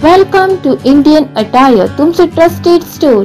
Welcome to Indian Attire, तुमचे trusted store.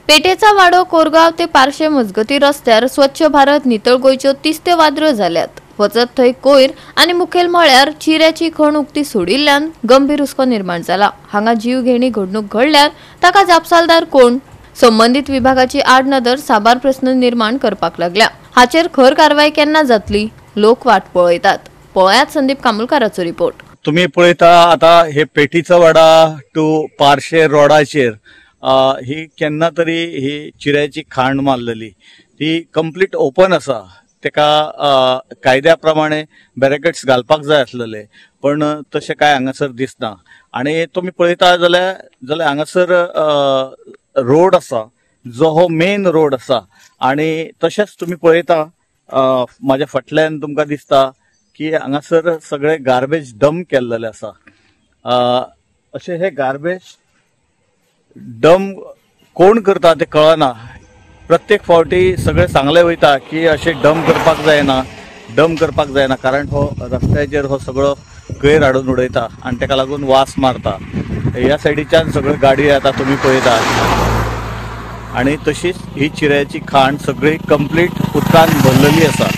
पेटेचा वाडो कोरगाव ते पारशे मजगती रस्त्यार स्वच्छ भारत नितळ गोंयच्यो तिस्ते वादळ्यो जाल्यात. वचत थंय कोयर आनी मुखेल म्हळ्यार चिऱ्याची खण उक्ती सोडिल्ल्यान गंभीर हुस्को निर्माण जाला. हांगा जीव घेणी घडणूक घडल्यार ताका जापसालदार कोण? संबंधित विभागाची आड नदर साबार प्रश्न निर्माण करपाक लागल्या. हाचेर खर कारवाई केन्ना जातली? लोक वाट पळयतात. पळयात संदीप कामुलकाराचो रिपोर्ट. तुम्ही पळयता आता हे पेटीचा वाडा टू पारशे रोडाचेर ही केन्ना तरी ही चिऱ्याची खाण मारलेली ती कंप्लीट ओपन आसा. तेका कायद्या प्रमाणे बॅरिकेड्स घालपाक जाय आसलेले पण तशें काय हांगासर दिसना. आनी तुम्ही पळयता जाल्यार हांगासर रोड आसा जो हो मेन रोड आसा. आनी तशेंच तुम्ही पळयता म्हाज्या फाटल्यान तुमकां दिसता की हांगासर सगळे गार्बेज डंप केल्लेले आसा. अशें हे गार्बेज डंप कोण करता ते कळना. प्रत्येक फावटी सगळे सांगले वयता की अशें डंप करपाक जायना कारण हो रस्त्याचेर हो सगळो कोयर हाडून उडयता आनी तेका लागून वास मारता. ह्या सायडीच्यान सगळ्यो गाडयो येता तुम्ही पळयता. आनी तशीच ही चिऱ्याची खाण सगळी कंप्लीट उदकान भरलेली आसा.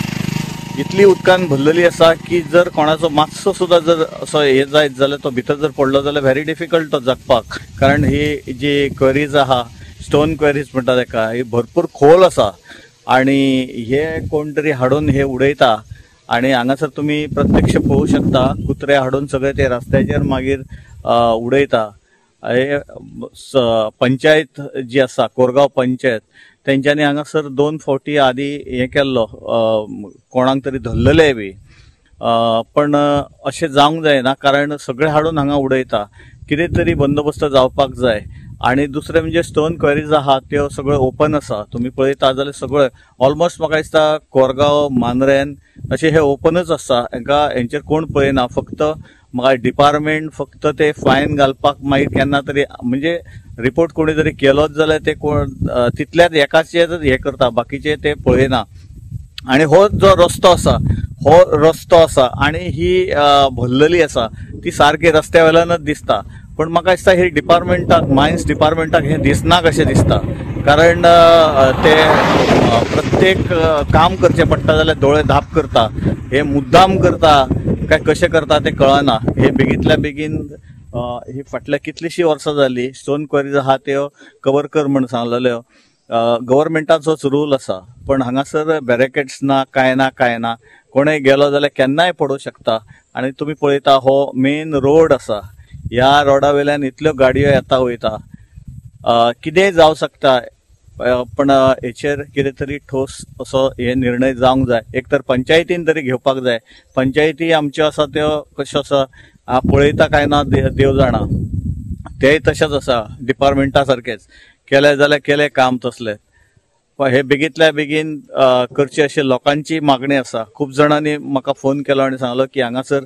इतली उदकान भरलेली आसा की जर कोणाचो मातसो सुद्दां जर असो हे जायत जाल्यार तो भितर जर पडलो जाल्यार व्हेरी डिफिकल्ट तो जगपाक. कारण ही जी क्वेरीज आहा स्टोन क्वेरीज म्हणटा तेका ही भरपूर खोल आसा आनी हे कोण तरी हाडून हे उडयता. आनी हांगासर तुम्ही प्रत्यक्ष पळोवू शकता कुत्रे हाडून सगळे ते रस्त्याचेर मागीर उडयता. हे पंचायत जी आसा कोरगाव पंचायत तेंच्यांनी हांगासर 2 फावटी आदी हे केल्लो कोणाक तरी धरलेले बी पण अशें जावंक जायना कारण सगळे हाडून हांगा उडयता. कितें तरी बंदोबस्त जावपाक जाय. आनी दुसरें म्हणजे स्टोन क्वेरीज आहा त्यो सगळ्यो ओपन आसा. तुम्ही पळयता जाल्यार सगळे ऑलमोस्ट म्हाका दिसता कोरगाव मांद्रेन अशें हे ओपनच आसा. हेंचेर कोण पळयना. फक्त म्हाका डिपार्टमेंट फक्त ते फायन घालपाक मागीर केन्ना तरी म्हणजे रिपोर्ट कोणी जरी केलोच जाल्यार ते कोण तितल्याच एकाचेर हे करता बाकीचे ते पळयना. आनी हो जो रस्तो आसा आनी ही भरलेली आसा ती सारकी रस्त्या वेल्यानच दिसता. पण म्हाका दिसता ही डिपार्टमेंटाक मायन्स डिपार्टमेंटाक हे दिसना कशें दिसता. कारण ते प्रत्येक काम करचें पडटा जाल्यार दोळे धाप करता. हे मुद्दाम करता काय कशें करता ते कळना. हे बेगींतल्या बेगीन ही फाटल्या कितलीशीं वर्सां जाली स्टोन क्वेरीज आहा त्यो कवर कर म्हण सांगलेल्यो. गव्हर्मेंटाचोच रूल आसा पण हांगासर बॅरिकेड्स ना काय ना. कोणेय गेलो जाल्यार केन्नाय पडूं शकता. आनी तुम्ही पळयता हो मेन रोड आसा. ह्या रोडा वयल्यान इतल्यो गाडयो येता वयता. कितेंय जावं शकता पण हेचेर कितें तरी ठोस असो हे निर्णय जावंक जाय. एक तर पंचायतीन तरी घेवपाक जाय. पंचायती आमच्यो आसा त्यो कश्यो आसा पळयता काय ना देव जाणा. तेय तशेंच आसा डिपार्टमेंटा सारकेच केले जाल्यार केले काम तसले. हे बेगींतल्या बेगीन करचे अशी लोकांची मागणी आसा. खूब जाणांनी म्हाका फोन केलो आनी सांगलो की हांगासर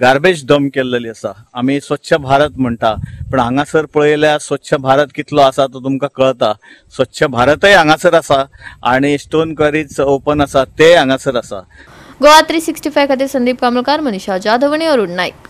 गार्बेज डंप केल्लेली आसा. आमी स्वच्छ भारत म्हणटा पण हांगासर पळयल्यार स्वच्छ भारत कितलो आसा तो तुमकां कळता. स्वच्छ भारतय हांगासर आसा आनी स्टोन क्वेरीज ओपन आसा ते हांगासर आसा. गोवा 365 खातीर संदीप कामुलकार, मनीषा जाधव आनी अरुण नाईक.